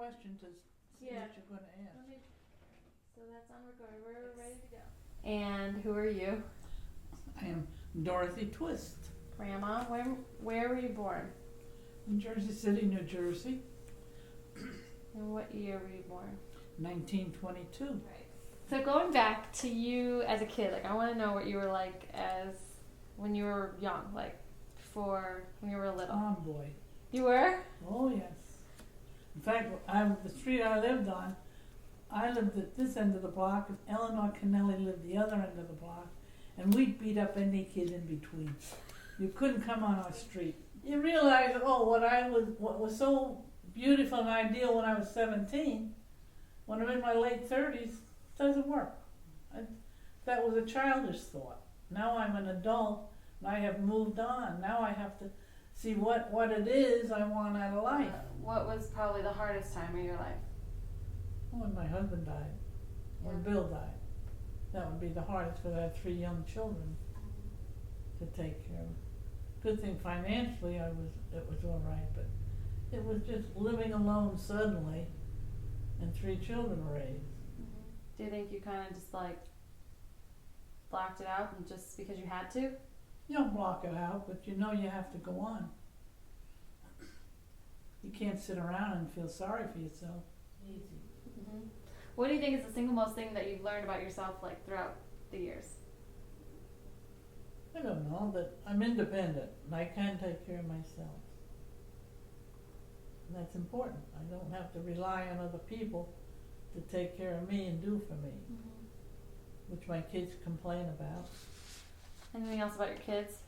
question to see Yeah. what you're going to ask. Okay. So that's on record. We're ready to go. And who are you? I am Dorothy Twist, Grandma, where were you born? in Jersey City, New Jersey, And what year were you born? 1922. Right. So going back to you as a kid, like I want to know what you were like as when you were young, like before when you were little. Tomboy. You were? Oh, yes. In fact, the street I lived on, I lived at this end of the block, and Eleanor Kennelly lived the other end of the block, and we'd beat up any kid in between. You couldn't come on our street. You realize, what was so beautiful and ideal when I was 17, when I'm in my late 30s, doesn't work. That was a childish thought. Now I'm an adult, and I have moved on. Now I have to see what it is I want out of life. What was probably the hardest time of your life? When my husband died, when Bill died, that would be the hardest because I had 3 young children to take care of. Good thing financially it was all right, but it was just living alone suddenly and 3 children raised. Do you think you kind of just like blocked it out and just because you had to? You don't block it out, but you know you have to go on. You can't sit around and feel sorry for yourself. Easy. Mm-hmm. What do you think is the single most thing that you've learned about yourself like throughout the years? I don't know, that I'm independent and I can take care of myself. And that's important. I don't have to rely on other people to take care of me and do for me, which my kids complain about. Anything else about your kids?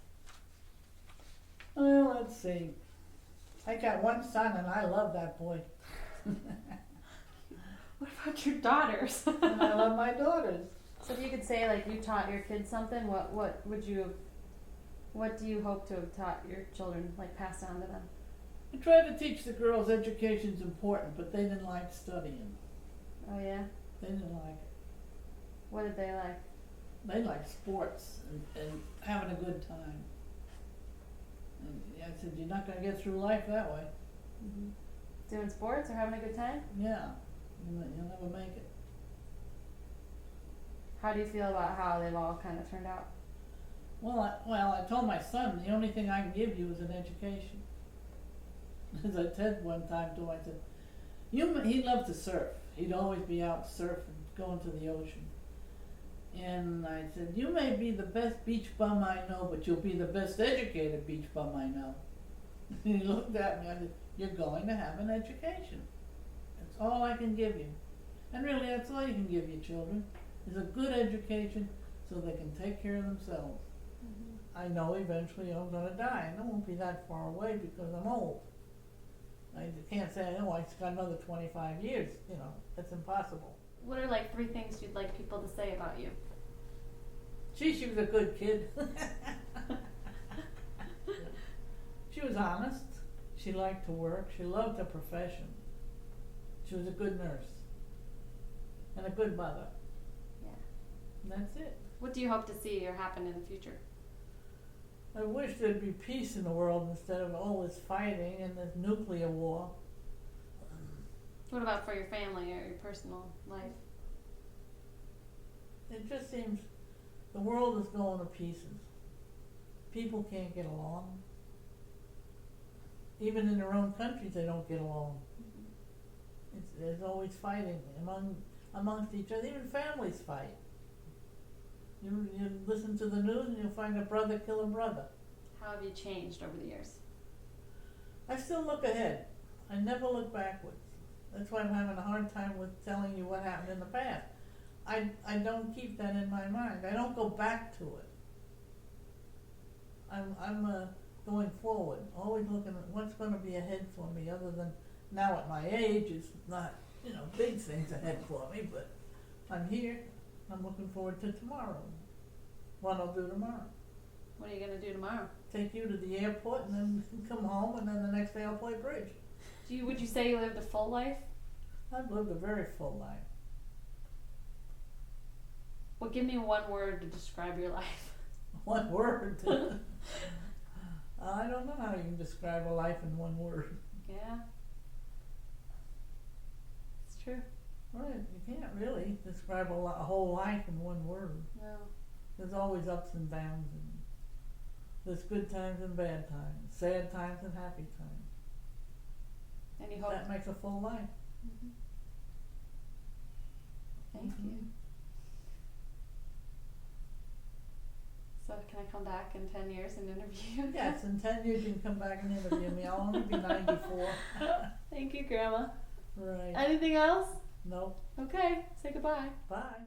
Well, let's see. I got 1 son and I love that boy. What about your daughters? And I love my daughters. So if you could say like you taught your kids something, what do you hope to have taught your children, like passed on to them? I tried to teach the girls education's important, but they didn't like studying. Oh yeah? They didn't like it. What did they like? They like sports and having a good time. And I said, you're not going to get through life that way. Mm-hmm. Doing sports or having a good time? Yeah, you'll never make it. How do you feel about how they've all kind of turned out? Well, I told my son, the only thing I can give you is an education. As I said one time to him, I said, he loved to surf. He'd always be out surfing, going to the ocean. And I said, you may be the best beach bum I know, but you'll be the best educated beach bum I know. And he looked at me, I said, you're going to have an education. That's all I can give you. And really, that's all you can give your children, is a good education so they can take care of themselves. Mm-hmm. I know eventually I'm going to die, and it won't be that far away because I'm old. I can't say, oh, I've got another 25 years, that's impossible. What are like 3 things you'd like people to say about you? Gee, she was a good kid. She was honest. She liked to work. She loved her profession. She was a good nurse. And a good mother. Yeah. And that's it. What do you hope to see or happen in the future? I wish there'd be peace in the world instead of all this fighting and this nuclear war. What about for your family or your personal life? It just seems the world is going to pieces. People can't get along. Even in their own countries, they don't get along. Mm-hmm. There's always fighting amongst each other. Even families fight. You listen to the news and you'll find a brother kill a brother. How have you changed over the years? I still look ahead. I never look backwards. That's why I'm having a hard time with telling you what happened in the past. I don't keep that in my mind. I don't go back to it. I'm going forward, always looking at what's going to be ahead for me, other than now at my age, it's not, big things ahead for me, but I'm here. I'm looking forward to tomorrow. What I'll do tomorrow. What are you going to do tomorrow? Take you to the airport and then come home, and then the next day I'll play bridge. Would you say you lived a full life? I've lived a very full life. Well, give me 1 word to describe your life. 1 word? I don't know how you can describe a life in 1 word. Yeah? true. Right, you can't really describe a whole life in one word. No. There's always ups and downs, and there's good times and bad times, sad times and happy times. And you hope. That makes a full life. Mm-hmm. Thank you. So can I come back in 10 years and interview you? Yes, in 10 years you can come back and interview me. I'll only be 94. Thank you, Grandma. Right. Anything else? Nope. Okay, say goodbye. Bye.